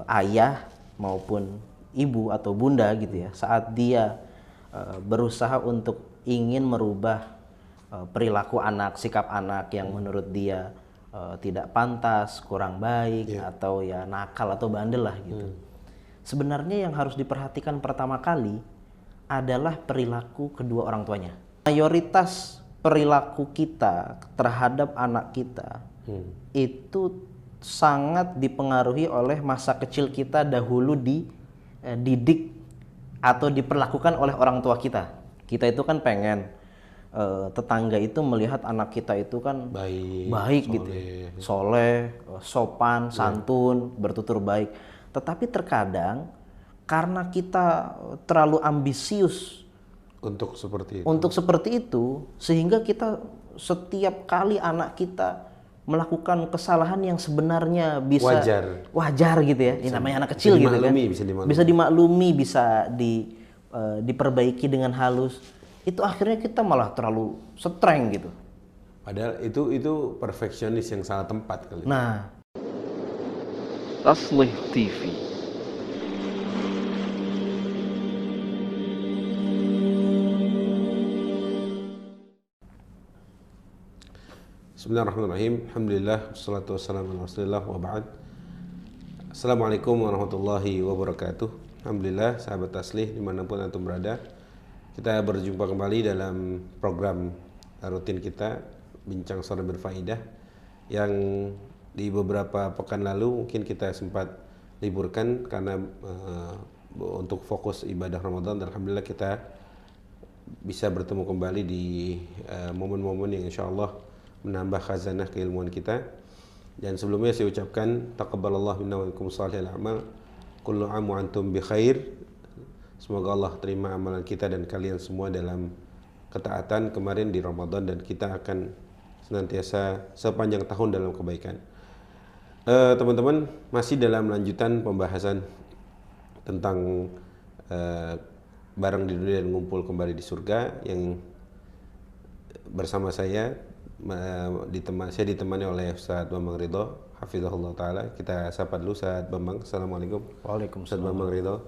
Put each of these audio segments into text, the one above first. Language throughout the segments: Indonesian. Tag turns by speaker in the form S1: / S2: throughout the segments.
S1: ayah maupun ibu atau bunda gitu ya, saat dia berusaha untuk ingin merubah perilaku anak, sikap anak yang menurut dia tidak pantas, kurang baik, atau ya nakal atau bandel lah gitu. Sebenarnya yang harus diperhatikan pertama kali adalah perilaku kedua orang tuanya. Mayoritas perilaku kita terhadap anak kita itu sangat dipengaruhi oleh masa kecil kita dahulu dididik atau diperlakukan oleh orang tua kita. Kita itu kan pengen tetangga itu melihat anak kita itu kan baik gitu, soleh, sopan, santun, bertutur baik. Tetapi terkadang karena kita terlalu ambisius untuk seperti itu, sehingga kita setiap kali anak kita melakukan kesalahan yang sebenarnya bisa wajar gitu ya, ini namanya anak kecil gitu kan, bisa dimaklumi, bisa diperbaiki dengan halus. Itu akhirnya kita malah terlalu streng gitu.
S2: Padahal itu perfeksionis yang salah tempat kali.
S1: Nah,
S3: Taslih TV.
S2: Bismillahirrahmanirrahim. Alhamdulillah, wassalatu wassalamu ala Rasulillah wa ba'd. Assalamualaikum warahmatullahi wabarakatuh. Alhamdulillah, sahabat Taslih dimanapun antum berada, kita berjumpa kembali dalam program rutin kita Bincang Sore Berfaedah, yang di beberapa pekan lalu mungkin kita sempat liburkan karena untuk fokus ibadah Ramadan, dan alhamdulillah kita bisa bertemu kembali di momen-momen yang insya Allah menambah khazanah keilmuan kita. Dan sebelumnya saya ucapkan taqabbalallahu minna wa minkum shalihal a'mal, kullu 'am wa antum bi khair. Semoga Allah terima amalan kita dan kalian semua dalam ketaatan kemarin di Ramadan, dan kita akan senantiasa sepanjang tahun dalam kebaikan. Teman-teman, masih dalam lanjutan pembahasan tentang bareng di dunia dan ngumpul kembali di surga, yang bersama saya ditemani oleh Ustaz Bambang Ridho, hafizahullah ta'ala. Kita sapa dulu Ustaz Bambang. Assalamualaikum.
S1: Waalaikumsalam.
S2: Ustaz Bambang Ridho,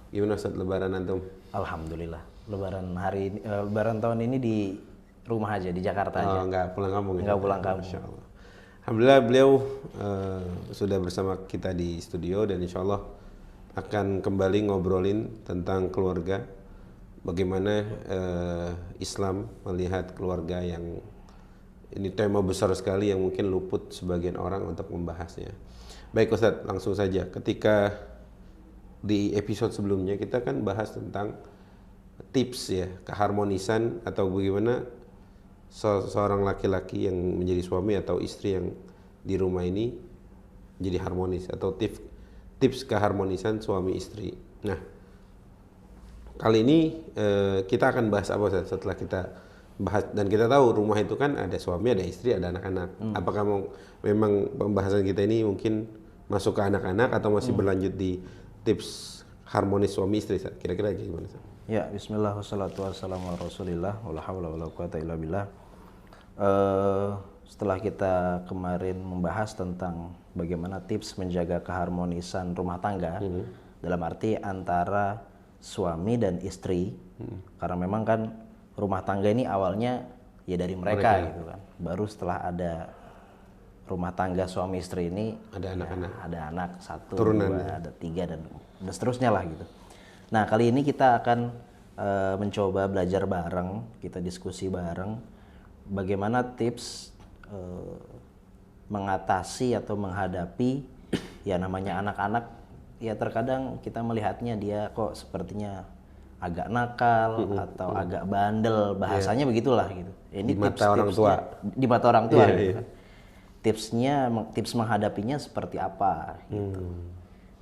S2: gimana Ustaz lebaran antum?
S1: Alhamdulillah, lebaran hari ini, lebaran tahun ini di rumah aja, di Jakarta aja.
S2: Enggak pulang kampung?
S1: Enggak pulang kampung.
S2: Masya Allah. Alhamdulillah beliau sudah bersama kita di studio, dan insya Allah akan kembali ngobrolin tentang keluarga, bagaimana Islam melihat keluarga, yang ini tema besar sekali yang mungkin luput sebagian orang untuk membahasnya. Baik Ustadz, langsung saja. Ketika di episode sebelumnya kita kan bahas tentang tips ya, keharmonisan atau bagaimana seorang laki-laki yang menjadi suami atau istri yang di rumah ini jadi harmonis, atau tips keharmonisan suami istri. Nah, kali ini kita akan bahas apa Ustaz? Setelah kita bahas, dan kita tahu rumah itu kan ada suami, ada istri, ada anak-anak. Apakah memang pembahasan kita ini mungkin masuk ke anak-anak atau masih berlanjut di tips harmonis suami istri? Kira-kira gimana?
S1: Ya, bismillah, wassalatu wassalamu ala rasulillah, wala hawla wala quwata illa billah. Setelah kita kemarin membahas tentang bagaimana tips menjaga keharmonisan rumah tangga, dalam arti antara suami dan istri, karena memang kan rumah tangga ini awalnya ya dari mereka gitu kan. Baru setelah ada rumah tangga suami istri ini
S2: ada anak-anak,
S1: ya, ada anak satu,
S2: turunan,
S1: dua, ada tiga, dan seterusnya lah gitu. Nah, kali ini kita akan mencoba belajar bareng, kita diskusi bareng bagaimana tips mengatasi atau menghadapi ya namanya anak-anak. Ya terkadang kita melihatnya dia kok sepertinya agak nakal atau agak bandel, bahasanya begitulah gitu. Ini
S2: di mata orang tua.
S1: Di mata orang tua gitu. Tips menghadapinya seperti apa gitu.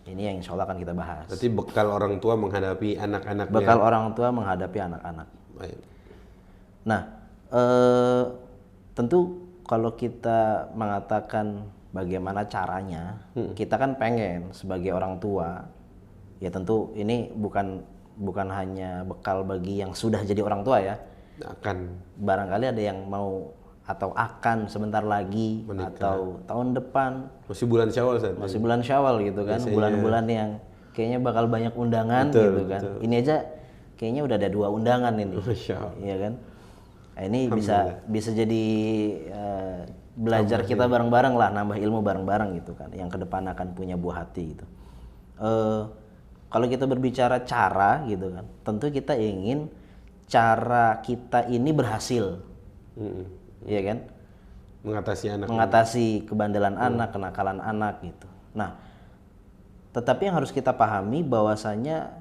S1: Ini yang insya Allah akan kita bahas.
S2: Berarti bekal orang tua menghadapi anak-anaknya.
S1: Bekal orang tua menghadapi anak-anak.
S2: Baik.
S1: Nah, tentu kalau kita mengatakan bagaimana caranya, kita kan pengen sebagai orang tua, ya tentu ini bukan hanya bekal bagi yang sudah jadi orang tua ya.
S2: Akan
S1: Barangkali ada yang mau atau akan sebentar lagi
S2: menikah,
S1: atau tahun depan,
S2: masih bulan Syawal saat
S1: masih bulan Syawal gitu kan, bulan-bulan yang kayaknya bakal banyak undangan gitu kan.
S2: betul.
S1: Ini aja kayaknya udah ada 2 undangan ini,
S2: Masya Allah.
S1: iya kan? Nah, ini bisa jadi belajar kita bareng-bareng lah, nambah ilmu bareng-bareng gitu kan, yang ke depan akan punya buah hati gitu. Kalau kita berbicara cara gitu kan, tentu kita ingin cara kita ini berhasil, iya kan?
S2: Mengatasi anak,
S1: Mengatasi kebandelan anak, kenakalan anak gitu. Nah, tetapi yang harus kita pahami bahwasanya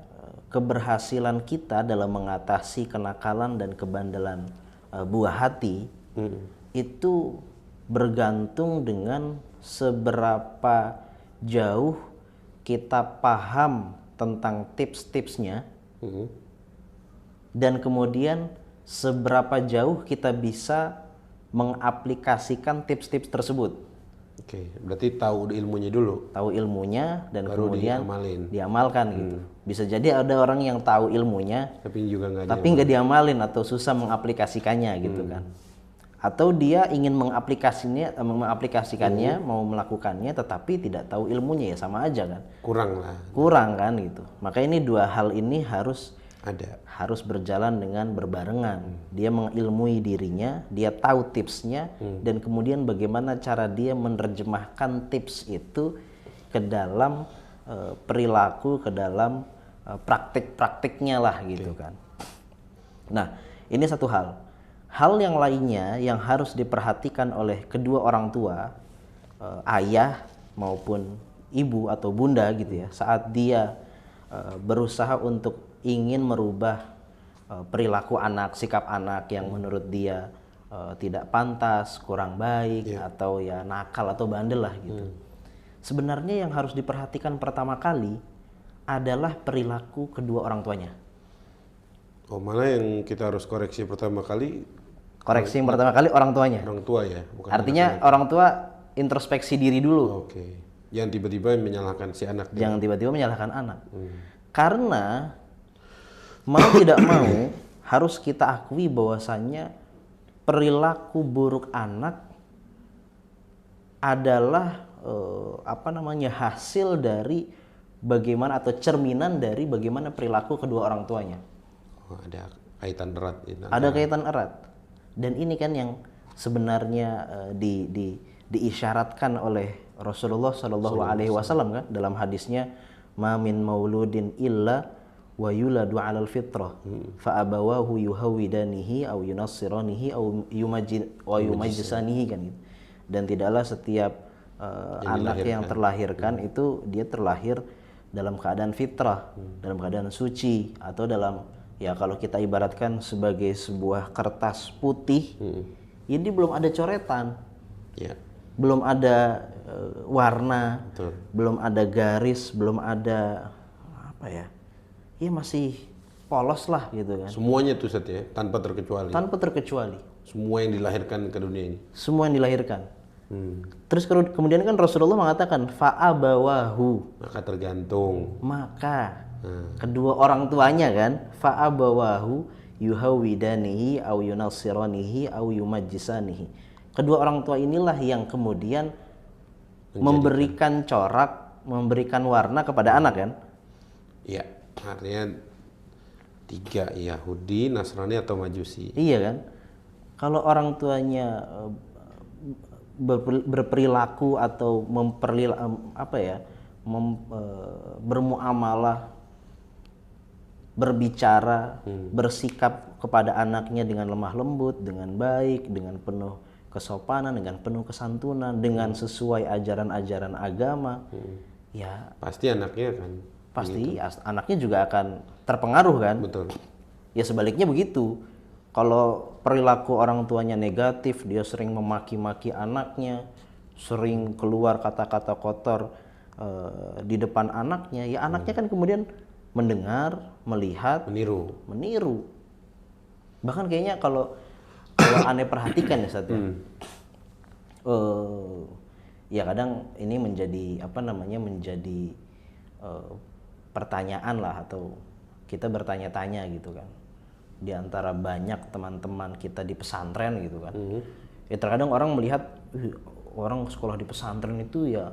S1: keberhasilan kita dalam mengatasi kenakalan dan kebandelan buah hati itu bergantung dengan seberapa jauh kita paham tentang tips-tipsnya dan kemudian seberapa jauh kita bisa mengaplikasikan tips-tips tersebut.
S2: Oke, berarti tahu ilmunya dulu.
S1: Tahu ilmunya dan
S2: Baru
S1: kemudian
S2: diamalin.
S1: diamalkan gitu. Bisa jadi ada orang yang tahu ilmunya
S2: Tapi juga
S1: nggak diamalin atau susah mengaplikasikannya gitu kan. Atau dia ingin mengaplikasikannya, mau melakukannya tetapi tidak tahu ilmunya, ya sama aja kan. Kurang kan gitu. Maka ini 2 hal ini harus berjalan dengan berbarengan. Dia mengilmui dirinya, dia tahu tipsnya, dan kemudian bagaimana cara dia menerjemahkan tips itu ke dalam perilaku, ke dalam praktik-praktiknya lah gitu kan. Nah, ini satu hal. Hal yang lainnya yang harus diperhatikan oleh kedua orang tua, ayah maupun ibu atau bunda gitu ya, saat dia berusaha untuk ingin merubah perilaku anak, sikap anak yang menurut dia tidak pantas, kurang baik, atau ya nakal atau bandel lah gitu. Sebenarnya yang harus diperhatikan pertama kali adalah perilaku kedua orang tuanya.
S2: Oh, mana yang kita harus koreksi pertama kali?
S1: Koreksi yang pertama kali orang tuanya.
S2: Orang tua ya, bukan
S1: artinya orang tua introspeksi diri dulu.
S2: Oke. Jangan tiba-tiba menyalahkan si anak.
S1: Jangan tiba-tiba menyalahkan anak. Karena mau tidak mau harus kita akui bahwasannya perilaku buruk anak adalah hasil dari bagaimana atau cerminan dari bagaimana perilaku kedua orang tuanya.
S2: Oh, ada kaitan erat.
S1: Ada kaitan erat. Dan ini kan yang sebenarnya diisyaratkan oleh Rasulullah Shallallahu Alaihi Wasallam kan dalam hadisnya, ma min mauludin illa wa yuladu 'alal fitrah fa abawahu yuhawidanihi aw yunassiranihi aw yumajjisanihi kan gitu. Dan tidaklah setiap anak yang terlahirkan itu dia terlahir dalam keadaan fitrah, dalam keadaan suci, atau dalam, ya kalau kita ibaratkan sebagai sebuah kertas putih, ini belum ada coretan, belum ada warna, belum ada garis, belum ada ya masih polos lah gitu kan.
S2: Semuanya tuh Ustaz ya, tanpa terkecuali. Semua yang dilahirkan ke dunia ini.
S1: Semua yang dilahirkan. Terus kemudian kan Rasulullah mengatakan fa'abawahu.
S2: Maka tergantung.
S1: Kedua orang tuanya kan, fa'abawahu yuhawidanihi au yunassiranihi au yumajjisanihi. Kedua orang tua inilah yang kemudian memberikan corak, memberikan warna kepada anak kan?
S2: Iya, artinya 3, Yahudi, Nasrani atau Majusi.
S1: Iya kan? Kalau orang tuanya berperilaku atau bermuamalah, berbicara, bersikap kepada anaknya dengan lemah lembut, dengan baik, dengan penuh kesopanan, dengan penuh kesantunan, dengan sesuai ajaran-ajaran agama, ya
S2: pasti anaknya kan.
S1: Anaknya juga akan terpengaruh kan.
S2: Betul.
S1: Ya sebaliknya begitu. Kalau perilaku orang tuanya negatif, dia sering memaki-maki anaknya, sering keluar kata-kata kotor di depan anaknya, ya anaknya kan kemudian mendengar, melihat, meniru. Bahkan kayaknya kalau aneh perhatikan ya Ustaz, ya kadang ini menjadi menjadi pertanyaan lah, atau kita bertanya-tanya gitu kan, di antara banyak teman-teman kita di pesantren gitu kan, Ya terkadang orang melihat orang sekolah di pesantren itu ya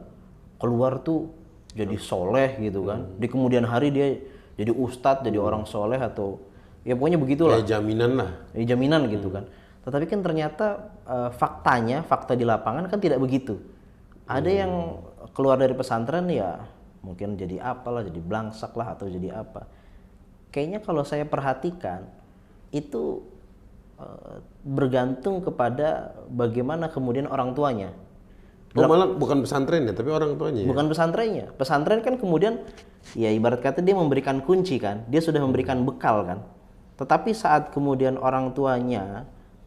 S1: keluar tuh jadi soleh gitu kan. Di kemudian hari dia jadi ustadz, jadi orang soleh atau ya pokoknya begitulah.
S2: Kayak jaminan lah.
S1: Ya, jaminan gitu kan. Tetapi kan ternyata faktanya, fakta di lapangan kan tidak begitu. Ada yang keluar dari pesantren ya mungkin jadi apalah, jadi blangsak lah atau jadi apa. Kayaknya kalau saya perhatikan itu bergantung kepada bagaimana kemudian orang tuanya.
S2: Malah bukan pesantren ya, tapi orang tuanya.
S1: Bukan pesantrennya. Pesantren kan kemudian ya ibarat kata dia memberikan kunci kan, dia sudah memberikan bekal kan. Tetapi saat kemudian orang tuanya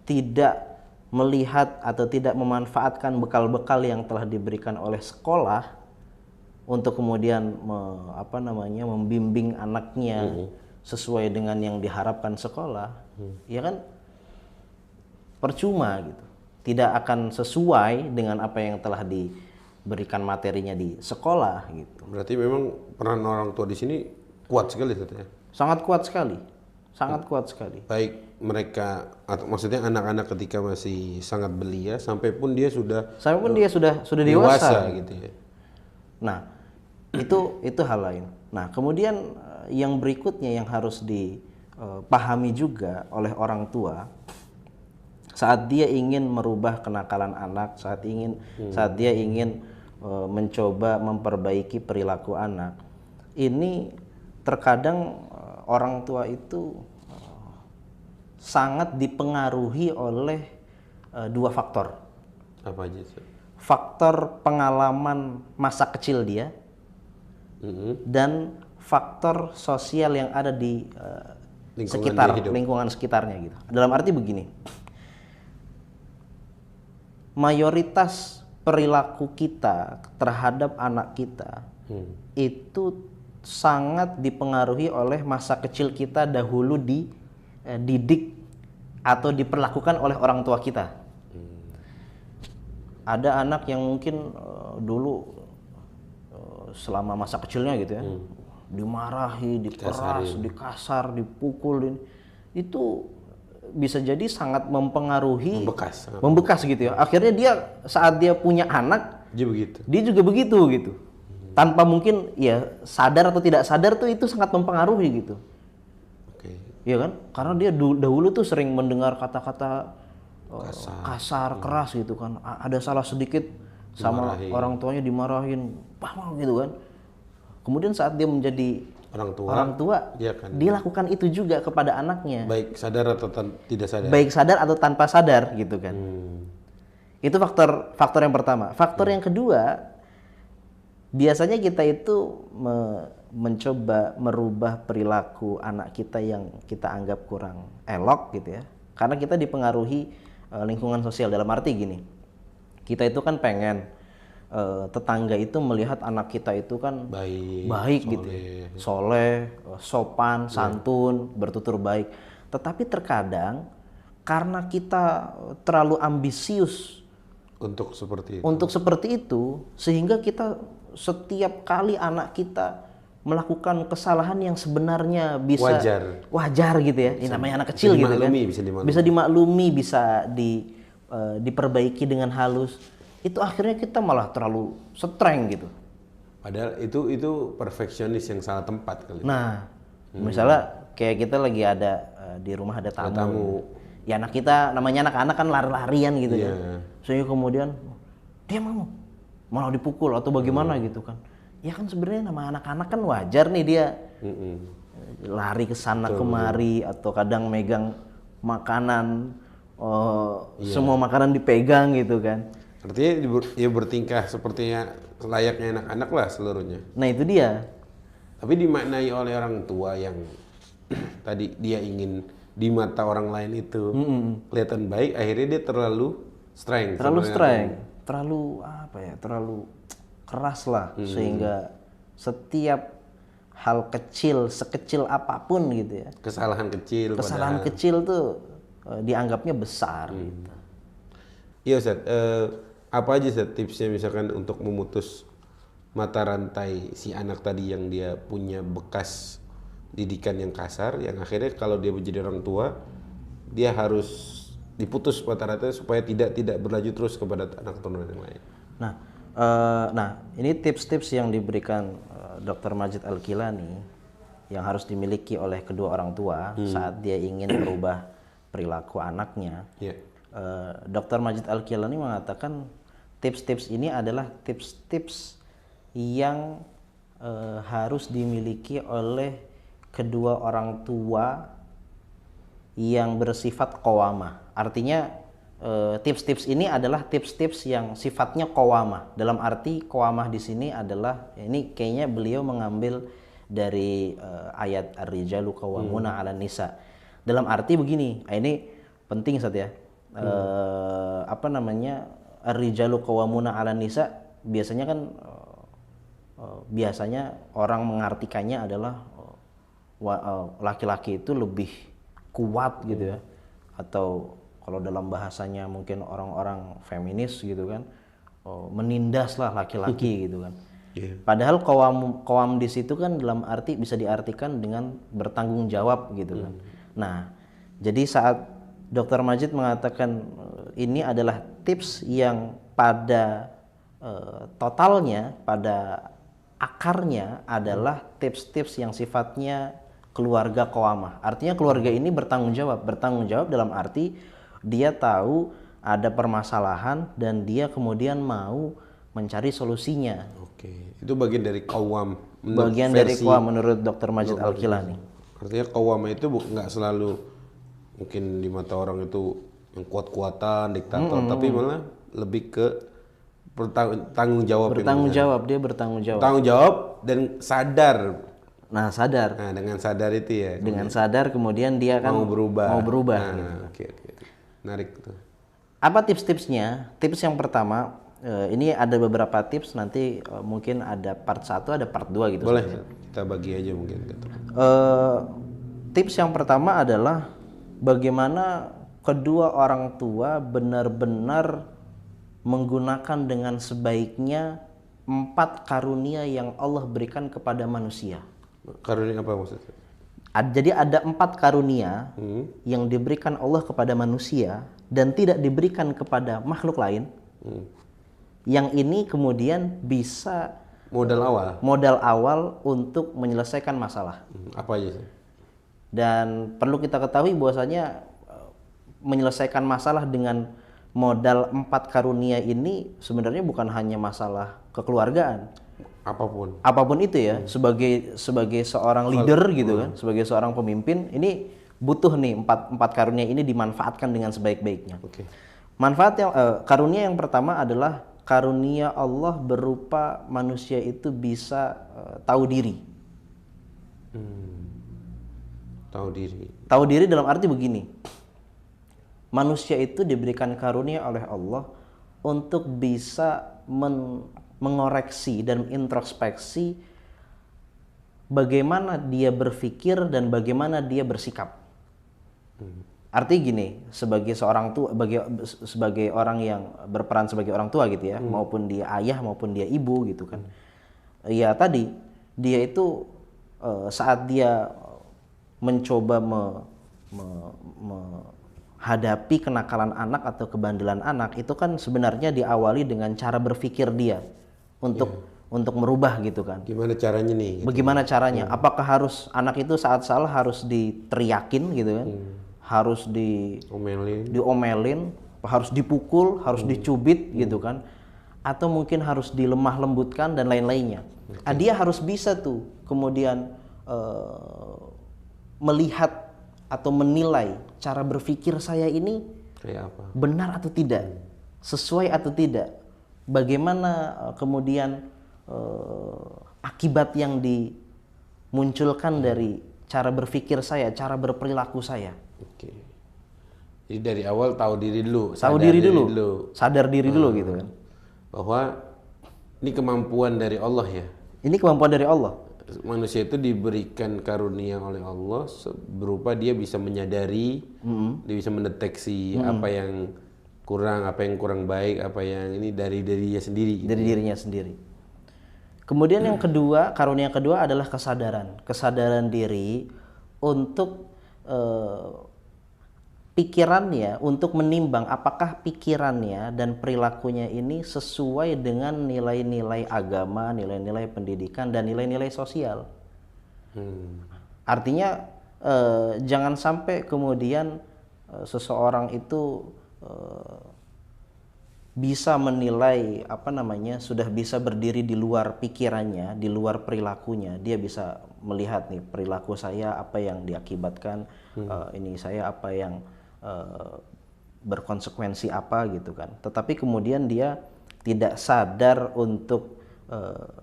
S1: tidak melihat atau tidak memanfaatkan bekal-bekal yang telah diberikan oleh sekolah untuk kemudian membimbing anaknya sesuai dengan yang diharapkan sekolah, ya kan percuma gitu. Tidak akan sesuai dengan apa yang telah diberikan materinya di sekolah gitu.
S2: Berarti memang peran orang tua di sini kuat sekali katanya.
S1: Sangat kuat sekali. Sangat kuat sekali.
S2: Baik mereka atau maksudnya anak-anak ketika masih sangat belia sampai pun dia sudah dewasa gitu ya.
S1: Nah, itu hal lain. Nah, kemudian yang berikutnya yang harus dipahami juga oleh orang tua saat dia ingin merubah kenakalan anak, saat dia ingin mencoba memperbaiki perilaku anak, ini terkadang orang tua itu sangat dipengaruhi oleh dua faktor.
S2: Apa aja sih?
S1: Faktor pengalaman masa kecil dia dan faktor sosial yang ada di lingkungan sekitarnya gitu. Dalam arti begini. Mayoritas perilaku kita terhadap anak kita itu sangat dipengaruhi oleh masa kecil kita dahulu dididik atau diperlakukan oleh orang tua kita. Ada anak yang mungkin dulu selama masa kecilnya gitu ya, dimarahi, diperas, dikasar, dipukul, itu bisa jadi sangat mempengaruhi, membekas gitu ya. Akhirnya dia saat dia punya anak, dia juga begitu gitu. Tanpa mungkin ya sadar atau tidak sadar tuh itu sangat mempengaruhi gitu. Iya kan? Karena dia dahulu tuh sering mendengar kata-kata kasar, keras gitu kan. Ada salah sedikit sama orang tuanya dimarahin, gitu kan. Kemudian saat dia menjadi orang tua dia lakukan itu juga kepada anaknya.
S2: Baik sadar atau tidak sadar.
S1: Baik sadar atau tanpa sadar gitu kan. Itu faktor yang pertama. Faktor yang kedua, biasanya kita itu mencoba merubah perilaku anak kita yang kita anggap kurang elok gitu ya. Karena kita dipengaruhi lingkungan sosial. Dalam arti gini, kita itu kan pengen tetangga itu melihat anak kita itu kan baik gitu, soleh, sopan, santun, bertutur baik. Tetapi terkadang karena kita terlalu ambisius
S2: untuk seperti itu,
S1: sehingga kita setiap kali anak kita melakukan kesalahan yang sebenarnya bisa wajar gitu ya, ini namanya anak kecil gitu kan, bisa dimaklumi, bisa diperbaiki dengan halus. Itu akhirnya kita malah terlalu streng gitu.
S2: Padahal itu perfeksionis yang salah tempat kali.
S1: Nah, misalnya kayak kita lagi ada di rumah ada tamu. Ya anak kita namanya anak-anak kan lari-larian gitu kan. Sehingga kemudian dia malah dipukul atau bagaimana gitu kan. Ya kan sebenarnya nama anak-anak kan wajar nih dia lari ke sana kemari atau kadang megang makanan, semua makanan dipegang gitu kan.
S2: Artinya dia bertingkah sepertinya layaknya anak-anak lah seluruhnya.
S1: Nah itu dia.
S2: Tapi dimaknai oleh orang tua yang tadi dia ingin di mata orang lain itu kelihatan baik, akhirnya dia terlalu strength. Terlalu
S1: keras lah, sehingga setiap hal kecil, sekecil apapun gitu ya.
S2: Kesalahan kecil
S1: tuh dianggapnya besar gitu.
S2: Iya Ustaz, apa aja Ustaz tipsnya misalkan untuk memutus mata rantai si anak tadi yang dia punya bekas didikan yang kasar, yang akhirnya kalau dia menjadi orang tua dia harus diputus rata-rata supaya tidak berlanjut terus kepada anak keturunan yang lain.
S1: Nah, ini tips-tips yang diberikan Dr. Majid Al-Kilani yang harus dimiliki oleh kedua orang tua saat dia ingin merubah perilaku anaknya.
S2: Yeah.
S1: Dr. Majid Al-Kilani mengatakan tips-tips ini adalah tips-tips yang harus dimiliki oleh kedua orang tua yang bersifat qawamah. Artinya tips-tips ini adalah tips-tips yang sifatnya qawamah. Dalam arti qawamah di sini adalah, ini kayaknya beliau mengambil dari ayat ar-rijalu qawwamuna 'alan nisa. Dalam arti begini, ini penting Ustaz ya. Ar-rijalu qawwamuna 'alan nisa biasanya kan biasanya orang mengartikannya adalah laki-laki itu lebih kuat gitu ya, atau kalau dalam bahasanya mungkin orang-orang feminis gitu kan, menindas lah laki-laki gitu kan.
S2: Yeah.
S1: Padahal qawam di situ kan dalam arti bisa diartikan dengan bertanggung jawab gitu kan. Nah, jadi saat Dr. Majid mengatakan ini adalah tips yang pada totalnya, pada akarnya adalah tips-tips yang sifatnya keluarga qawamah. Artinya keluarga ini bertanggung jawab dalam arti dia tahu ada permasalahan dan dia kemudian mau mencari solusinya.
S2: Oke, itu bagian dari qawwam.
S1: Bagian dari qawwam menurut Dr. Majid Al-Kilani.
S2: Artinya qawwam itu nggak selalu mungkin di mata orang itu yang kuat-kuatan, diktator, tapi malah lebih ke tanggung jawab.
S1: Dia bertanggung jawab.
S2: Tanggung jawab dan sadar.
S1: Sadar.
S2: Nah, dengan sadar itu ya.
S1: Dengan sadar kemudian dia kan mau berubah.
S2: Nah, oke. Menarik tuh.
S1: Apa tips-tipsnya? Tips yang pertama, ini ada beberapa tips, nanti mungkin ada part 1, ada part 2 gitu.
S2: Boleh, kita bagi aja mungkin.
S1: Tips yang pertama adalah bagaimana kedua orang tua benar-benar menggunakan dengan sebaiknya 4 karunia yang Allah berikan kepada manusia.
S2: Karunia apa maksudnya?
S1: Jadi ada 4 karunia yang diberikan Allah kepada manusia dan tidak diberikan kepada makhluk lain. Yang ini kemudian bisa modal awal untuk menyelesaikan masalah.
S2: Apa aja sih?
S1: Dan perlu kita ketahui bahwasanya menyelesaikan masalah dengan modal 4 karunia ini sebenarnya bukan hanya masalah kekeluargaan. Apapun itu ya, sebagai seorang leader gitu kan, sebagai seorang pemimpin, ini butuh nih 4 karunia ini dimanfaatkan dengan sebaik-baiknya.
S2: Okay.
S1: Karunia yang pertama adalah karunia Allah berupa manusia itu bisa tahu diri. Tahu diri dalam arti begini. Manusia itu diberikan karunia oleh Allah untuk bisa mengoreksi dan introspeksi bagaimana dia berpikir dan bagaimana dia bersikap. Artinya gini, sebagai seorang tua, sebagai orang yang berperan sebagai orang tua gitu ya, maupun dia ayah maupun dia ibu gitu kan. Ya tadi dia itu saat dia mencoba menghadapi kenakalan anak atau kebandelan anak, itu kan sebenarnya diawali dengan cara berpikir dia untuk merubah gitu kan.
S2: Gimana caranya nih? Gitu.
S1: Bagaimana caranya? Apakah harus anak itu saat salah harus diteriakin gitu kan? Harus diomelin, harus dipukul, harus dicubit gitu kan? Atau mungkin harus dilemah lembutkan dan lain-lainnya. Dia harus bisa tuh kemudian melihat atau menilai cara berpikir saya ini
S2: kayak apa?
S1: Benar atau tidak, sesuai atau tidak. Bagaimana kemudian akibat yang dimunculkan dari cara berpikir saya, cara berperilaku saya.
S2: Oke. Jadi dari awal tahu diri dulu,
S1: sadar diri dulu gitu kan.
S2: Bahwa ini kemampuan dari Allah ya.
S1: Ini kemampuan dari Allah.
S2: Manusia itu diberikan karunia oleh Allah berupa dia bisa menyadari, dia bisa mendeteksi apa yang kurang baik, apa yang ini dari dirinya sendiri.
S1: Dari dirinya sendiri. Kemudian yang kedua, karunia kedua adalah kesadaran diri untuk pikirannya untuk menimbang apakah pikirannya dan perilakunya ini sesuai dengan nilai-nilai agama, nilai-nilai pendidikan, dan nilai-nilai sosial. Artinya jangan sampai kemudian seseorang itu bisa menilai sudah bisa berdiri di luar pikirannya, di luar perilakunya. Dia bisa melihat nih perilaku saya apa yang diakibatkan, ini saya apa yang berkonsekuensi apa gitu kan. Tetapi kemudian dia tidak sadar untuk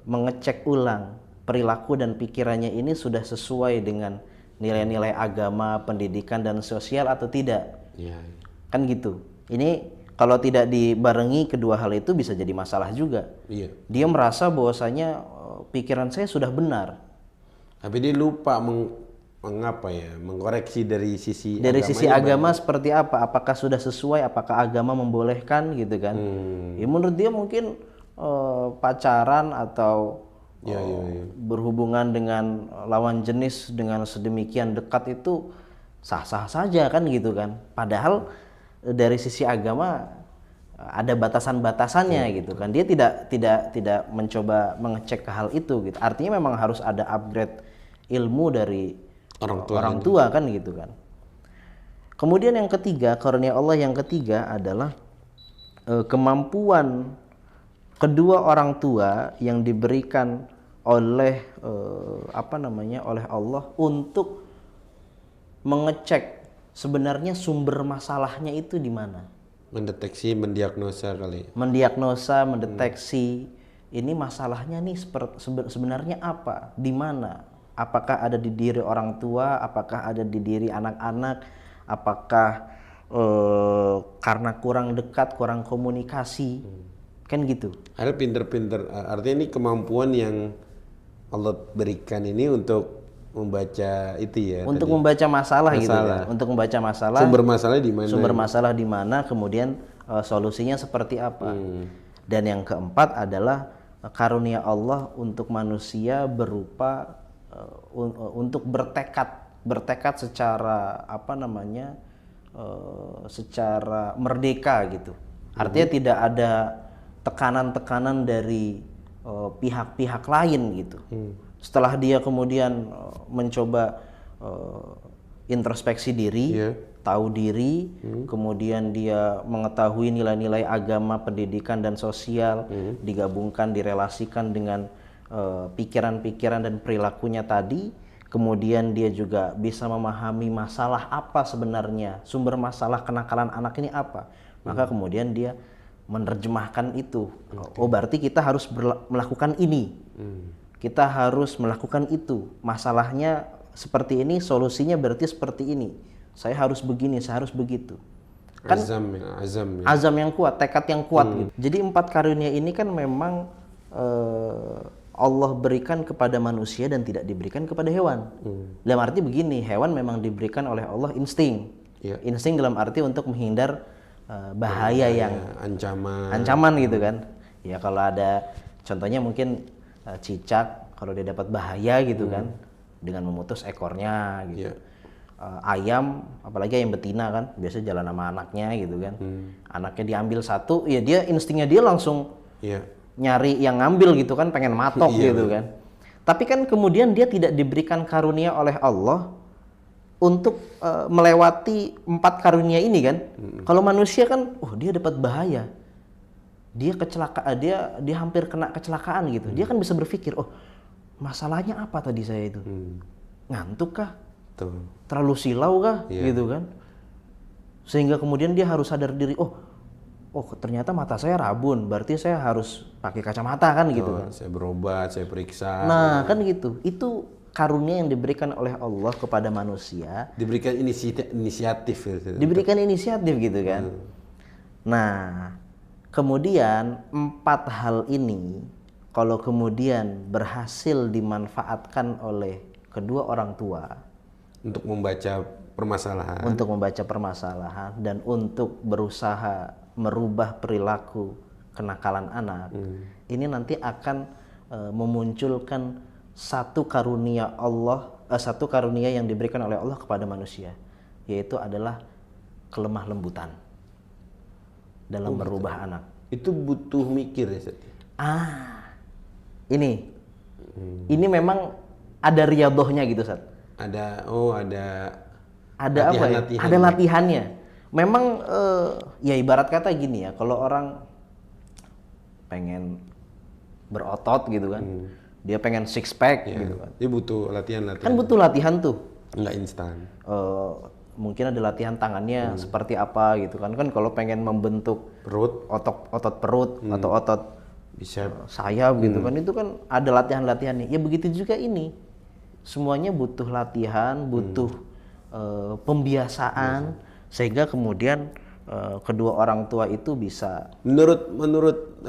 S1: mengecek ulang perilaku dan pikirannya ini sudah sesuai dengan nilai-nilai agama, pendidikan, dan sosial atau tidak. Kan gitu. Ini kalau tidak dibarengi kedua hal itu bisa jadi masalah juga. Dia merasa bahwasanya pikiran saya sudah benar.
S2: Tapi dia lupa mengkoreksi dari sisi
S1: agama seperti apa? Apakah sudah sesuai? Apakah agama membolehkan gitu kan? Ya menurut dia mungkin pacaran atau berhubungan dengan lawan jenis dengan sedemikian dekat itu sah-sah saja kan gitu kan. Padahal dari sisi agama ada batasan-batasannya gitu kan. Dia tidak mencoba mengecek ke hal itu gitu. Artinya memang harus ada upgrade ilmu dari orang tua kan gitu kan. Kemudian yang ketiga, karunia Allah yang ketiga adalah kemampuan kedua orang tua yang diberikan oleh oleh Allah untuk mengecek sebenarnya sumber masalahnya itu di mana?
S2: Mendeteksi, mendiagnosa kali.
S1: Mendiagnosa, mendeteksi ini masalahnya nih sebenarnya apa? Di mana? Apakah ada di diri orang tua? Apakah ada di diri anak-anak? Apakah karena kurang dekat, kurang komunikasi? Kan gitu.
S2: Ada pinter-pinter. Artinya ini kemampuan yang Allah berikan ini untuk membaca itu ya.
S1: Untuk membaca masalah gitu ya. Untuk membaca masalah.
S2: Sumber masalahnya di mana?
S1: Sumber masalah di mana, kemudian solusinya seperti apa. Dan yang keempat adalah karunia Allah untuk manusia berupa untuk bertekad secara secara merdeka gitu. Artinya tidak ada tekanan-tekanan dari pihak-pihak lain gitu. Setelah dia kemudian mencoba introspeksi diri, tahu diri, kemudian dia mengetahui nilai-nilai agama, pendidikan, dan sosial, digabungkan, direlasikan dengan pikiran-pikiran dan perilakunya tadi, kemudian dia juga bisa memahami masalah apa sebenarnya, sumber masalah kenakalan anak ini apa, maka kemudian dia menerjemahkan itu. Oh berarti kita harus melakukan ini. Kita harus melakukan itu. Masalahnya seperti ini, solusinya berarti seperti ini. Saya harus begini, saya harus begitu. Kan azam yang kuat, tekad yang kuat gitu. Jadi 4 karunia ini kan memang Allah berikan kepada manusia dan tidak diberikan kepada hewan. Dalam arti begini, hewan memang diberikan oleh Allah insting. Insting dalam arti untuk menghindar bahaya yang ancaman gitu kan. Ya kalau ada contohnya mungkin cicak kalau dia dapat bahaya gitu kan dengan memutus ekornya gitu. Ayam, apalagi ayam betina kan biasanya jalan sama anaknya gitu kan. Anaknya diambil satu, ya dia instingnya dia langsung nyari yang ngambil gitu kan, pengen matok gitu kan. Tapi kan kemudian dia tidak diberikan karunia oleh Allah untuk melewati 4 karunia ini kan. Kalau manusia kan dia dapat bahaya, dia kecelakaan, dia hampir kena kecelakaan gitu. Dia kan bisa berpikir, oh masalahnya apa tadi saya itu? Ngantuk kah? Terlalu silau kah? Gitu kan. Sehingga kemudian dia harus sadar diri, oh ternyata mata saya rabun, berarti saya harus pakai kacamata kan gitu kan.
S2: Saya berobat, saya periksa.
S1: Nah kan gitu. Itu karunia yang diberikan oleh Allah kepada manusia.
S2: Diberikan inisiatif.
S1: Diberikan inisiatif gitu kan. Nah kemudian 4 hal ini kalau kemudian berhasil dimanfaatkan oleh kedua orang tua
S2: untuk membaca permasalahan,
S1: dan untuk berusaha merubah perilaku kenakalan anak, ini nanti akan memunculkan satu karunia yang diberikan oleh Allah kepada manusia, yaitu adalah kelemah lembutan dalam merubah anak.
S2: Itu butuh mikir ya Ustaz?
S1: Ini memang ada riadohnya gitu, Ustaz.
S2: Ada
S1: Ada apa ya? Ada latihannya. Memang ya ibarat kata gini ya, kalau orang pengen berotot gitu kan, dia pengen six pack gitu kan.
S2: Dia butuh latihan.
S1: Kan butuh latihan tuh.
S2: Nggak instan.
S1: Mungkin ada latihan tangannya seperti apa gitu kan. Kan kalau pengen membentuk
S2: Perut,
S1: otot perut atau otot
S2: bicep,
S1: sayap gitu kan, itu kan ada latihan-latihannya. Ya begitu juga ini. Semuanya butuh latihan, butuh pembiasaan sehingga kemudian kedua orang tua itu bisa.
S2: Menurut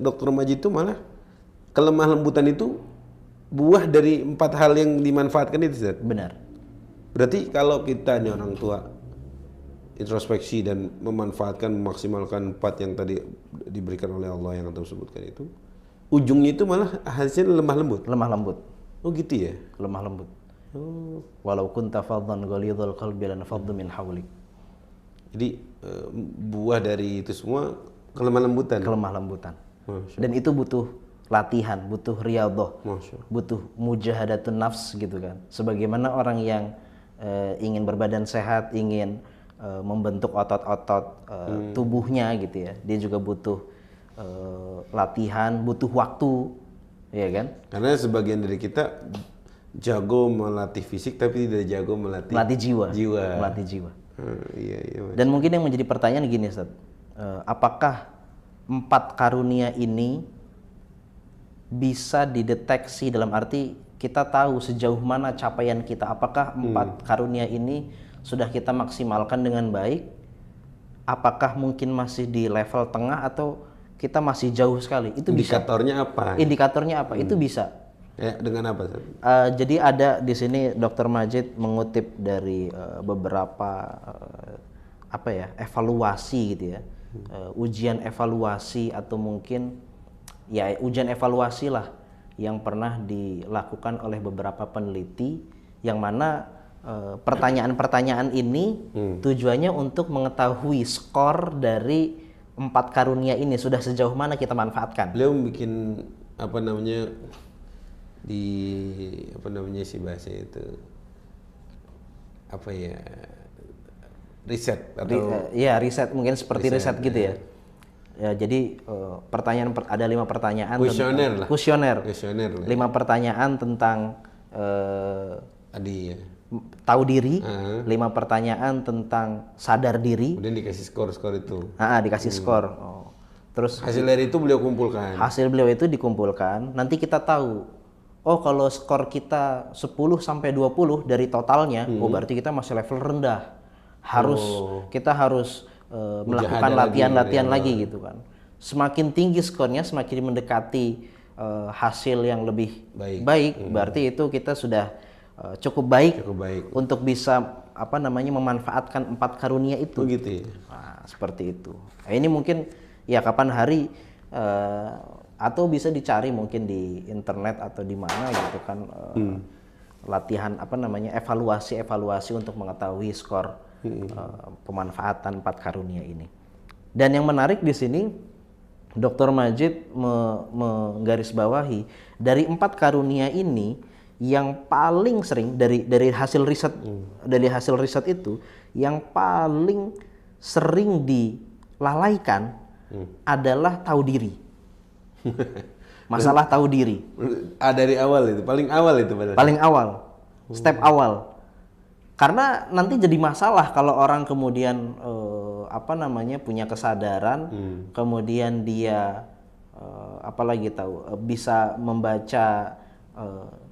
S2: Dr. Majid itu malah kelemah lembutan itu buah dari 4 hal yang dimanfaatkan itu, Ustaz.
S1: Benar.
S2: Berarti kalau kita nih orang tua introspeksi dan memaksimalkan 4 yang tadi diberikan oleh Allah yang antum sebutkan itu, ujungnya itu malah hasilnya lemah lembut.
S1: Lemah lembut.
S2: Oh gitu ya?
S1: Lemah lembut. Walau kunta faddan ghalidhal qalbi lanfaddu min hawlik.
S2: Jadi buah dari itu semua kelemah lembutan.
S1: Kelemah lembutan. Dan itu butuh latihan, butuh riyadhah, butuh mujahadatun nafs gitu kan. Sebagaimana orang yang ingin berbadan sehat, ingin membentuk otot-otot tubuhnya gitu ya. Dia juga butuh latihan, butuh waktu, ya kan?
S2: Karena sebagian dari kita jago melatih fisik tapi tidak jago melatih
S1: jiwa. Melatih jiwa.
S2: Iya.
S1: Dan mungkin yang menjadi pertanyaan gini, Ustaz. Apakah 4 karunia ini bisa dideteksi, dalam arti kita tahu sejauh mana capaian kita? Apakah 4 karunia ini sudah kita maksimalkan dengan baik? Apakah mungkin masih di level tengah atau kita masih jauh sekali? Itu
S2: indikatornya
S1: bisa.
S2: Apa?
S1: Indikatornya apa? Itu bisa.
S2: Ya, dengan apa?
S1: Jadi ada di sini Dr. Majid mengutip dari beberapa evaluasi gitu ya, ujian evaluasi atau mungkin ya ujian evaluasi lah yang pernah dilakukan oleh beberapa peneliti, yang mana pertanyaan-pertanyaan ini tujuannya untuk mengetahui skor dari 4 karunia ini sudah sejauh mana kita manfaatkan.
S2: Beliau bikin bahasa itu riset atau
S1: riset mungkin seperti riset gitu ya. Ya, jadi ada 5 pertanyaan, kuesioner 5 pertanyaan tentang tahu diri, 5 pertanyaan tentang sadar diri.
S2: Kemudian dikasih skor itu.
S1: Dikasih skor. Terus
S2: hasil dari itu beliau kumpulkan.
S1: Hasil beliau itu dikumpulkan. Nanti kita tahu, kalau skor kita 10 sampai 20 dari totalnya, berarti kita masih level rendah. Kita harus melakukan latihan-latihan lagi gitu kan. Semakin tinggi skornya, semakin mendekati hasil yang lebih baik, berarti itu kita sudah cukup baik untuk bisa memanfaatkan 4 karunia itu.
S2: Gitu ya.
S1: Nah, seperti itu. Nah, ini mungkin ya kapan hari atau bisa dicari mungkin di internet atau di mana gitu kan, latihan evaluasi untuk mengetahui skor pemanfaatan 4 karunia ini. Dan yang menarik di sini Dr. Majid menggarisbawahi dari 4 karunia ini yang paling sering dari hasil riset itu yang paling sering dilalaikan adalah tahu diri. Masalah tahu diri.
S2: Dari awal itu, paling awal itu
S1: paling awal. Step awal. Karena nanti jadi masalah kalau orang kemudian punya kesadaran, kemudian dia bisa membaca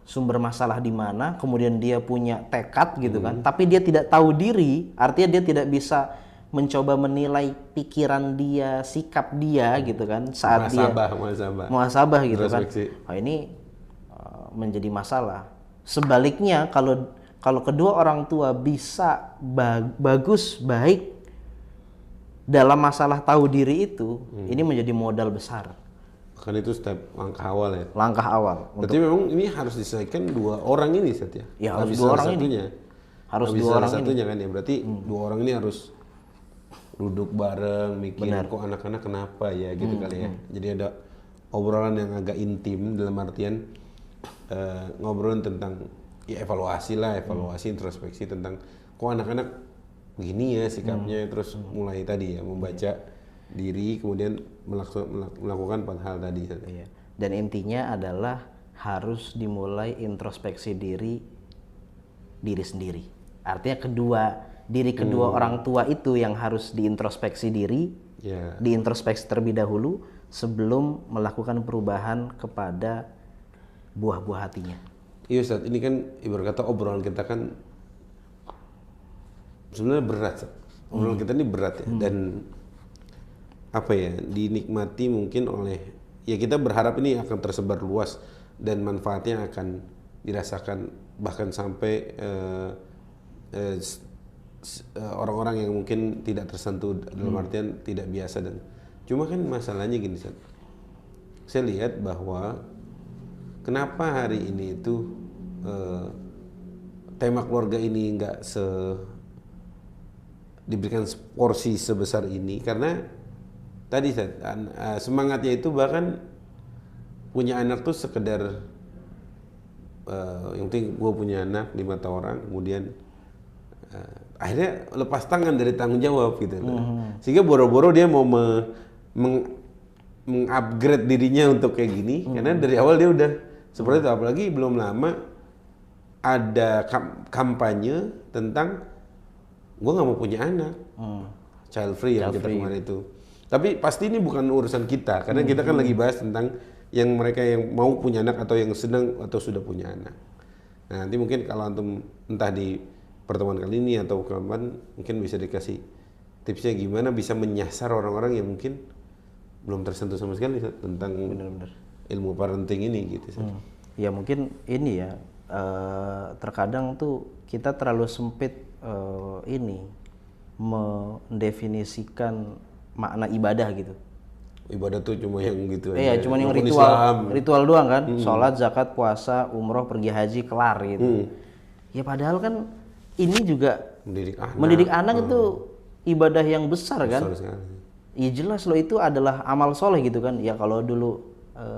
S1: sumber masalah di mana, kemudian dia punya tekad gitu kan, tapi dia tidak tahu diri, artinya dia tidak bisa mencoba menilai pikiran dia, sikap dia gitu kan saat muhasabah gitu kan. Ini menjadi masalah. Sebaliknya kalau kedua orang tua bisa baik dalam masalah tahu diri itu, ini menjadi modal besar.
S2: Kan itu langkah awal ya.
S1: Langkah awal.
S2: Berarti memang ini harus diselesaikan 2 orang ini, Seth ya.
S1: Ya harus 2 orang ini.
S2: Harus 2 orang satunya kan ya. Berarti 2 orang ini harus duduk bareng mikir kok anak-anak kenapa ya gitu kali ya. Jadi ada obrolan yang agak intim dalam artian ngobrolin tentang ya evaluasi introspeksi tentang kok anak-anak begini ya sikapnya, terus mulai tadi ya membaca diri kemudian melakukan 4 hal tadi.
S1: Iya. Dan intinya adalah harus dimulai introspeksi diri sendiri. Artinya diri kedua orang tua itu yang harus diintrospeksi diri, diintrospeksi terlebih dahulu sebelum melakukan perubahan kepada buah-buah hatinya.
S2: Iya Ustaz, ini kan ibarat kata obrolan kita kan sebenarnya berat. Obrolan kita ini berat ya, dan apa ya, dinikmati mungkin oleh, ya kita berharap ini akan tersebar luas dan manfaatnya akan dirasakan bahkan sampai orang-orang yang mungkin tidak tersentuh dalam artian tidak biasa. Dan cuma kan masalahnya gini, saya lihat bahwa kenapa hari ini itu tema keluarga ini nggak diberikan porsi sebesar ini, karena tadi semangatnya itu bahkan punya anak tuh sekedar yang penting gue punya anak di mata orang, kemudian akhirnya lepas tangan dari tanggung jawab gitu. Sehingga boro-boro dia mau mengupgrade dirinya untuk kayak gini, karena dari awal dia udah seperti itu. Apalagi belum lama ada kampanye tentang gue nggak mau punya anak, child free yang kita kemarin itu. Tapi pasti ini bukan urusan kita, karena kita kan lagi bahas tentang yang mereka yang mau punya anak atau yang sedang atau sudah punya anak. Nah, nanti mungkin kalau antum entah di pertemuan kali ini atau kapan mungkin bisa dikasih tipsnya gimana bisa menyasar orang-orang yang mungkin belum tersentuh sama sekali tentang ilmu parenting ini gitu.
S1: Ya mungkin ini ya, terkadang tuh kita terlalu sempit mendefinisikan makna ibadah gitu.
S2: Ibadah tuh cuma yang gitu aja.
S1: Iya, cuma yang ritual doang kan, sholat, zakat, puasa, umroh, pergi haji, kelar gitu. Ya padahal kan ini juga mendidik anak itu ibadah yang besar kan. Iya jelas loh, itu adalah amal soleh gitu kan. Ya kalau dulu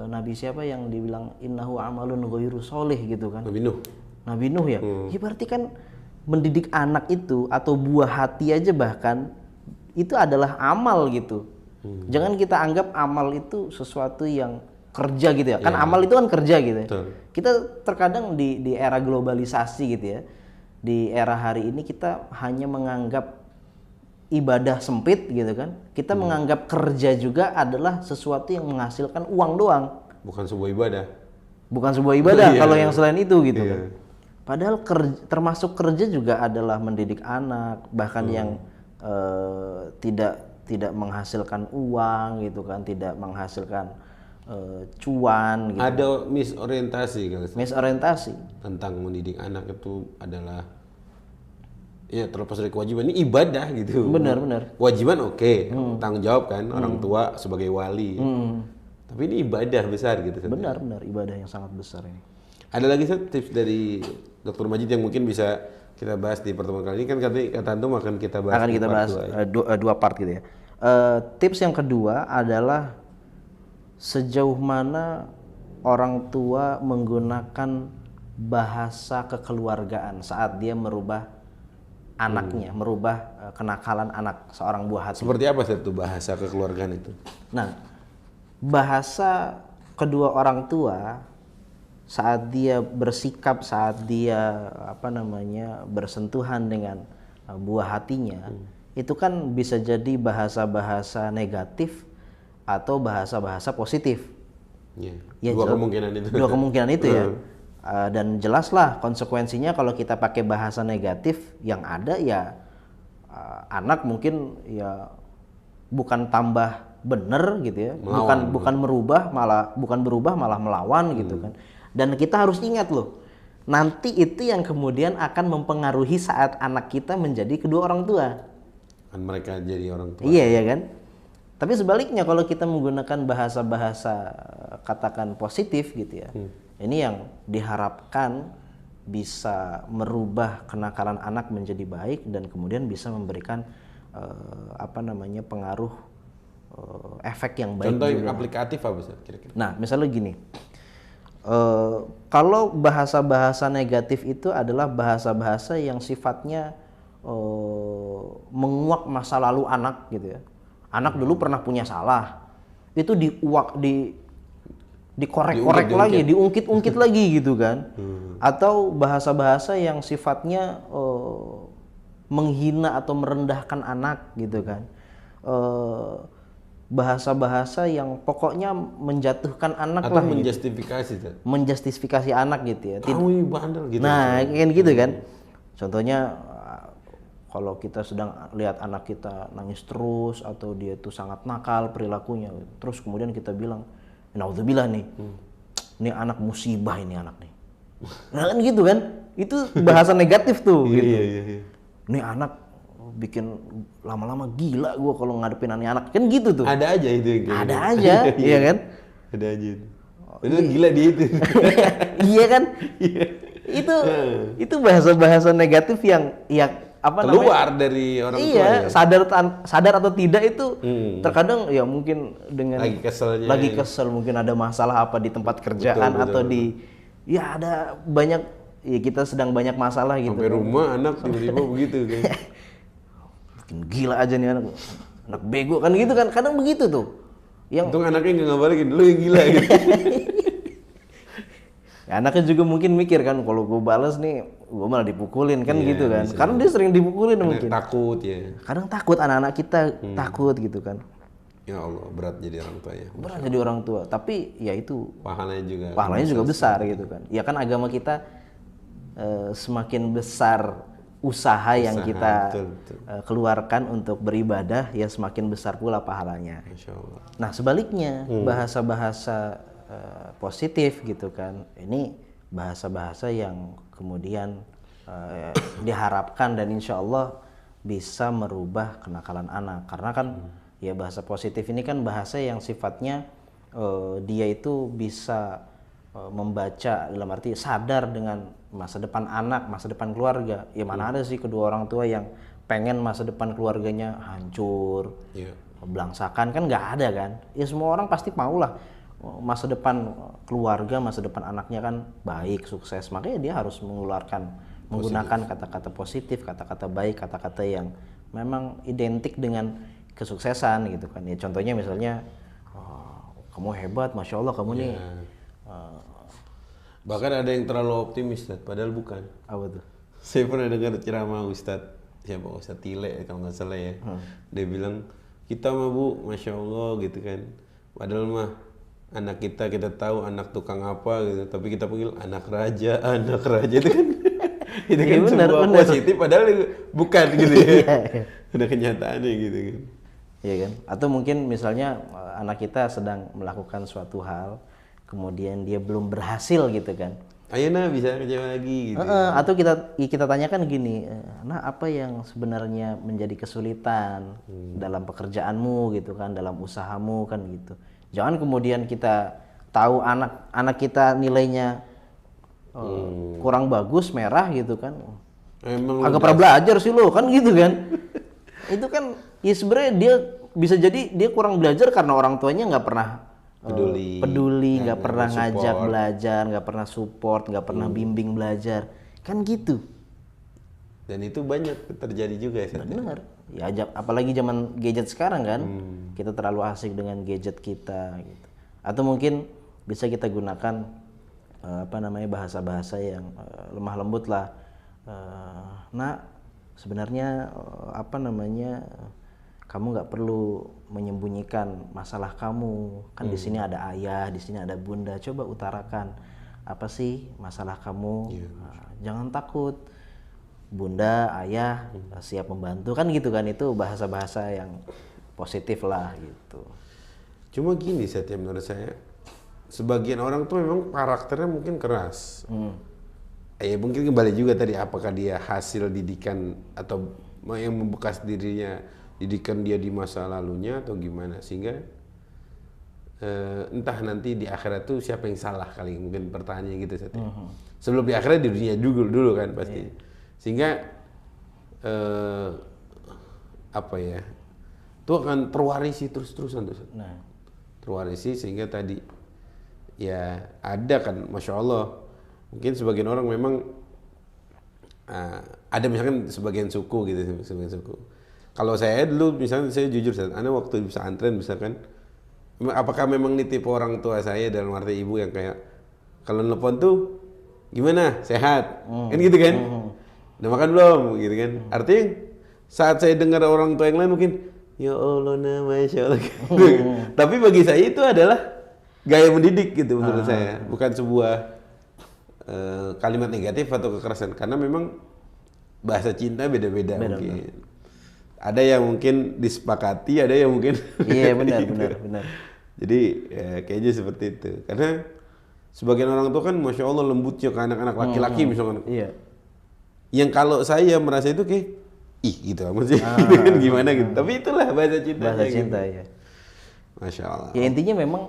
S1: Nabi siapa yang dibilang innahu amalun ghairu soleh gitu kan. Nabi Nuh ya. Ya berarti kan mendidik anak itu atau buah hati aja bahkan itu adalah amal gitu. Jangan kita anggap amal itu sesuatu yang kerja gitu ya. Kan amal itu kan kerja gitu ya. Kita terkadang di era globalisasi gitu ya. Di era hari ini kita hanya menganggap ibadah sempit gitu kan. Kita menganggap kerja juga adalah sesuatu yang menghasilkan uang doang.
S2: Bukan sebuah ibadah.
S1: Bukan sebuah ibadah kalau yang selain itu gitu kan. Padahal termasuk kerja juga adalah mendidik anak, bahkan yang tidak menghasilkan uang gitu kan, tidak menghasilkan cuan gitu.
S2: Ada misorientasi kan?
S1: Misorientasi
S2: tentang mendidik anak itu adalah ya terlepas dari kewajiban, ini ibadah gitu.
S1: Benar.
S2: Kewajiban oke, tanggung jawab kan orang tua sebagai wali. Tapi ini ibadah besar gitu.
S1: Benar, ibadah yang sangat besar ini.
S2: Ada lagi tips dari Dr. Majid yang mungkin bisa kita bahas di pertemuan kali ini, kan kata antum akan kita bahas.
S1: Akan kita bahas dua part gitu ya. Tips yang kedua adalah sejauh mana orang tua menggunakan bahasa kekeluargaan saat dia merubah anaknya, merubah kenakalan anak seorang buah hati.
S2: Seperti apa itu bahasa kekeluargaan itu?
S1: Nah, bahasa kedua orang tua saat dia bersikap, saat dia bersentuhan dengan buah hatinya, itu kan bisa jadi bahasa-bahasa negatif atau bahasa-bahasa positif.
S2: Ya, dua kemungkinan itu.
S1: Dua kemungkinan itu ya. Dan jelaslah konsekuensinya kalau kita pakai bahasa negatif, yang ada ya anak mungkin ya bukan tambah bener gitu ya, bukan berubah malah melawan gitu kan. Dan kita harus ingat loh, nanti itu yang kemudian akan mempengaruhi saat anak kita menjadi kedua orang tua.
S2: Kan mereka jadi orang tua.
S1: Iya ya kan. Tapi sebaliknya kalau kita menggunakan bahasa-bahasa katakan positif gitu ya, ini yang diharapkan bisa merubah kenakalan anak menjadi baik dan kemudian bisa memberikan pengaruh efek yang baik.
S2: Contoh yang aplikatif apa Ustaz kira-kira?
S1: Nah, misalnya gini, kalau bahasa-bahasa negatif itu adalah bahasa-bahasa yang sifatnya menguak masa lalu anak gitu ya. Anak dulu pernah punya salah, itu dikorek-korek lagi, diungkit-ungkit lagi gitu kan. Atau bahasa-bahasa yang sifatnya menghina atau merendahkan anak gitu kan. Bahasa-bahasa yang pokoknya menjatuhkan anak
S2: atau
S1: lah gitu.
S2: menjustifikasi tuh.
S1: Menjustifikasi anak gitu ya.
S2: Kamu ini bandel gitu.
S1: Nah, kan gitu kan. Contohnya kalau kita sedang lihat anak kita nangis terus atau dia itu sangat nakal perilakunya, terus kemudian kita bilang, naudzubillah nih, ini anak musibah ini anak nih. Nah kan gitu kan, itu bahasa negatif tuh gitu.
S2: Iya.
S1: Ini anak bikin lama-lama gila gue kalau ngadepin anak kan gitu tuh.
S2: Ada aja itu yang kayak
S1: Ada
S2: gitu.
S1: aja, iya kan?
S2: Ada aja itu. Bener gila dia itu.
S1: Iya kan? Itu bahasa-bahasa negatif yang
S2: keluar dari orang tua
S1: iya,
S2: ya.
S1: sadar atau tidak itu terkadang ya mungkin dengan
S2: lagi
S1: kesel mungkin ada masalah apa di tempat kerjaan atau ya ada banyak ya kita sedang banyak masalah gitu.
S2: Sampai rumah anak tiba-tiba begitu kan.
S1: Gila aja nih anak bego kan gitu kan, kadang begitu tuh.
S2: Untung anaknya nggak ngabalikin, lu yang gila gitu.
S1: Ya, anaknya juga mungkin mikir kan, kalau gue balas nih gue malah dipukulin kan gitu kan, karena dia sering dipukulin mungkin.
S2: Takut ya.
S1: Kadang takut anak-anak kita takut gitu kan.
S2: Ya Allah, berat jadi orang tua ya.
S1: Berat jadi orang tua, tapi ya itu
S2: pahalanya
S1: juga besar gitu kan. Ya kan agama kita semakin besar usaha yang kita keluarkan untuk beribadah, ya semakin besar pula pahalanya.
S2: Insya Allah.
S1: Nah sebaliknya bahasa-bahasa positif gitu kan, ini bahasa-bahasa yang kemudian diharapkan dan insya Allah bisa merubah kenakalan anak, karena kan ya bahasa positif ini kan bahasa yang sifatnya dia itu bisa membaca dalam arti sadar dengan masa depan anak, masa depan keluarga. Ya mana ada sih kedua orang tua yang pengen masa depan keluarganya hancur, belangsakan, kan nggak ada kan. Ya semua orang pasti mau lah masa depan keluarga, masa depan anaknya kan baik, sukses. Makanya dia harus menggunakan kata-kata positif, kata-kata baik, kata-kata yang memang identik dengan kesuksesan gitu kan. Ya contohnya misalnya, kamu hebat, masya Allah kamu nih.
S2: Bahkan ada yang terlalu optimis, padahal bukan.
S1: Apa tuh?
S2: Saya pernah dengar ceramah Ustadz Tile kalau nggak salah ya. Dia bilang, kita mah Bu, masya Allah gitu kan. Padahal mah anak kita tahu anak tukang apa gitu, tapi kita panggil anak raja itu kan. Itu kan sebuah positif, padahal bukan gitu ya. Ada kenyataannya gitu kan.
S1: Iya kan? Atau mungkin misalnya anak kita sedang melakukan suatu hal, kemudian dia belum berhasil gitu kan.
S2: Ayeuna bisa kerja lagi gitu.
S1: Atau kita tanyakan gini, nah apa yang sebenarnya menjadi kesulitan dalam pekerjaanmu gitu kan, dalam usahamu kan gitu. Jangan kemudian kita tahu anak kita nilainya kurang bagus, merah gitu kan.
S2: Emang
S1: agak pernah belajar sih lo kan gitu kan. Itu kan ya sebenarnya dia bisa jadi dia kurang belajar karena orang tuanya nggak pernah peduli, nggak pernah ngajak belajar, nggak pernah support, nggak pernah bimbing belajar, kan gitu.
S2: Dan itu banyak terjadi juga ya.
S1: Benar. Ya apalagi zaman gadget sekarang kan, kita terlalu asik dengan gadget kita gitu. Atau mungkin bisa kita gunakan bahasa-bahasa yang lemah lembut lah. Nak, sebenarnya kamu nggak perlu menyembunyikan masalah kamu, kan di sini ada ayah, di sini ada bunda, coba utarakan apa sih masalah kamu. Jangan takut, bunda, ayah siap membantu, kan gitu kan. Itu bahasa-bahasa yang positif lah gitu.
S2: Cuma gini Setia, menurut saya sebagian orang tuh memang karakternya mungkin keras. Ya mungkin kembali juga tadi, apakah dia hasil didikan atau yang membekas dirinya, didikan dia di masa lalunya atau gimana, sehingga entah nanti di akhirat tuh siapa yang salah kali, mungkin pertanyaannya gitu Setia. Sebelum di akhirat di dunia dulu kan pasti. Sehingga apa ya, itu akan terwarisi terus-terusan tuh.
S1: Nah,
S2: Terwarisi sehingga tadi ya ada kan, masya Allah, mungkin sebagian orang memang ada misalkan sebagian suku gitu, sebagian suku. Kalau saya dulu misalnya, saya jujur, Anda waktu di pesantren misalkan, apakah memang nitip orang tua saya dalam arti ibu yang kayak kalau nelfon tuh gimana, sehat, kan gitu kan, udah makan belum, gitu kan. Artinya saat saya dengar orang tua yang lain mungkin ya Allah, masya Allah, tapi bagi saya itu adalah gaya mendidik gitu menurut saya, bukan sebuah kalimat negatif atau kekerasan, karena memang bahasa cinta beda-beda mungkin. Ada yang mungkin disepakati, ada yang mungkin
S1: iya benar,
S2: gitu.
S1: benar.
S2: Jadi ya, kayaknya seperti itu. Karena sebagian orang tua kan masya Allah lembutnya ke anak-anak laki-laki misalkan.
S1: Iya.
S2: Yang kalau saya merasa itu kayak gitu maksudnya gitu kan, gimana gitu. Tapi itulah bahasa cinta.
S1: Bahasa cinta
S2: gitu.
S1: ya.
S2: Masya Allah.
S1: Ya intinya memang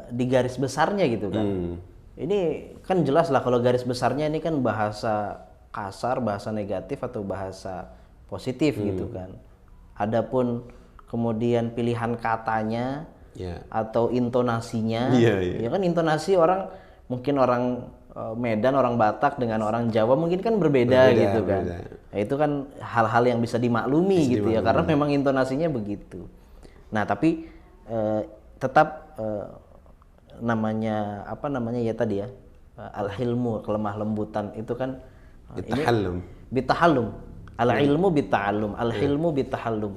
S1: di garis besarnya gitu kan. Ini kan jelas lah kalau garis besarnya ini kan bahasa kasar, bahasa negatif atau bahasa positif gitu kan. Adapun kemudian pilihan katanya atau intonasinya, ya kan intonasi orang, mungkin orang Medan, orang Batak dengan orang Jawa mungkin kan berbeda gitu kan. Nah, itu kan hal-hal yang bisa dimaklumi gitu ya, karena memang intonasinya begitu. Nah tapi tetap namanya apa namanya ya tadi ya, al-hilmu, kelemah lembutan itu kan bitahallum. Al-ilmu bita'allum, al-hilmu bitahallum.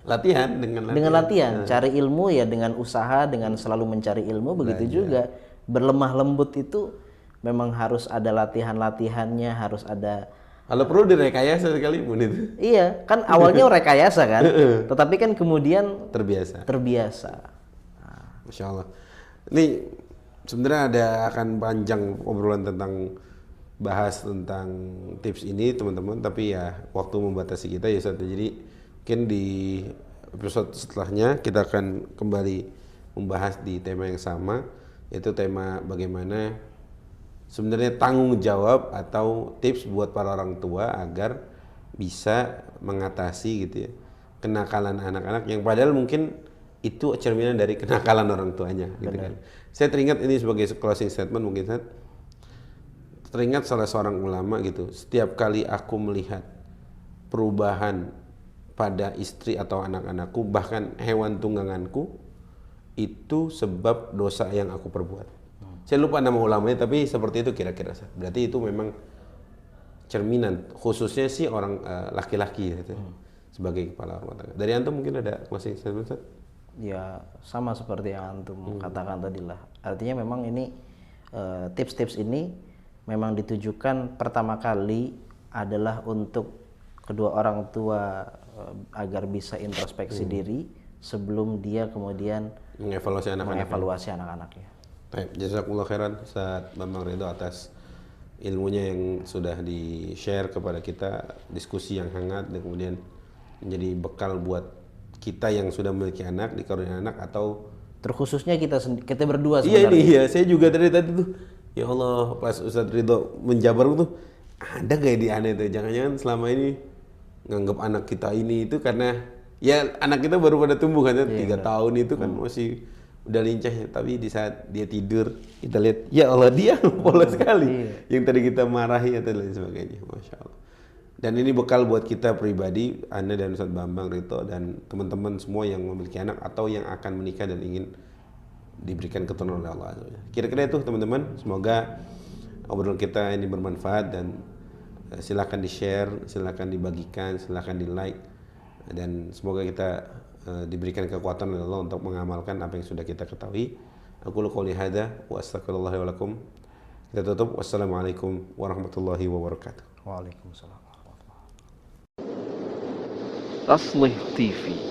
S2: Latihan
S1: dengan latihan, cari ilmu ya dengan usaha, dengan selalu mencari ilmu. Begitu juga berlemah lembut itu memang harus ada latihan-latihannya, harus ada.
S2: Kalau perlu direkayasa sekalipun itu.
S1: Iya, kan awalnya rekayasa kan, tetapi kan kemudian terbiasa.
S2: Masya Allah. Ini sebenarnya akan panjang obrolan tentang bahas tentang tips ini teman-teman, tapi ya waktu membatasi kita ya Ustaz. Jadi mungkin di episode setelahnya kita akan kembali membahas di tema yang sama, yaitu tema bagaimana sebenarnya tanggung jawab atau tips buat para orang tua agar bisa mengatasi gitu ya kenakalan anak-anak yang padahal mungkin itu cerminan dari kenakalan orang tuanya gitu kan. Saya teringat ini sebagai closing statement mungkin Ustaz. Teringat salah seorang ulama gitu, setiap kali aku melihat perubahan pada istri atau anak-anakku, bahkan hewan tungganganku, itu sebab dosa yang aku perbuat. Saya lupa nama ulamanya, tapi seperti itu kira-kira. Berarti itu memang cerminan, khususnya sih orang laki-laki gitu, sebagai kepala rumah tangga. Dari antum mungkin ada closing statement?
S1: Ya sama seperti yang antum katakan tadi lah. Artinya memang ini tips-tips ini memang ditujukan pertama kali adalah untuk kedua orang tua agar bisa introspeksi diri sebelum dia kemudian mengevaluasi anak-anaknya.
S2: Baik, jazakumullah khairan Ustaz Bambang Ridho atas ilmunya yang sudah di-share kepada kita, diskusi yang hangat dan kemudian menjadi bekal buat kita yang sudah memiliki anak, dikaruniai anak atau
S1: terkhususnya kita berdua
S2: sebenarnya. Iya, saya juga dari tadi tuh ya Allah, pas Ustadz Ridho menjabar tuh ada gak di aneh tuh, jangan-jangan selama ini nganggap anak kita ini itu karena ya anak kita baru pada tumbuh kan, 3 tahun itu kan masih udah lincah ya, tapi di saat dia tidur kita lihat ya Allah dia polos sekali yang tadi kita marahi atau lain sebagainya. Masya Allah. Dan ini bekal buat kita pribadi, Anda dan Ustadz Bambang Ridho dan teman-teman semua yang memiliki anak atau yang akan menikah dan ingin diberikan keturunan oleh Allah. Kira-kira itu teman-teman, semoga obrolan kita ini bermanfaat dan silakan di-share, silakan dibagikan, silakan di-like dan semoga kita diberikan kekuatan oleh Allah untuk mengamalkan apa yang sudah kita ketahui. Aku qouli hadza wa astaghfirullah wa lakum. Kita tutup. Wassalamualaikum warahmatullahi wabarakatuh.
S1: Waalaikumsalam warahmatullahi wabarakatuh.
S3: Taslih TV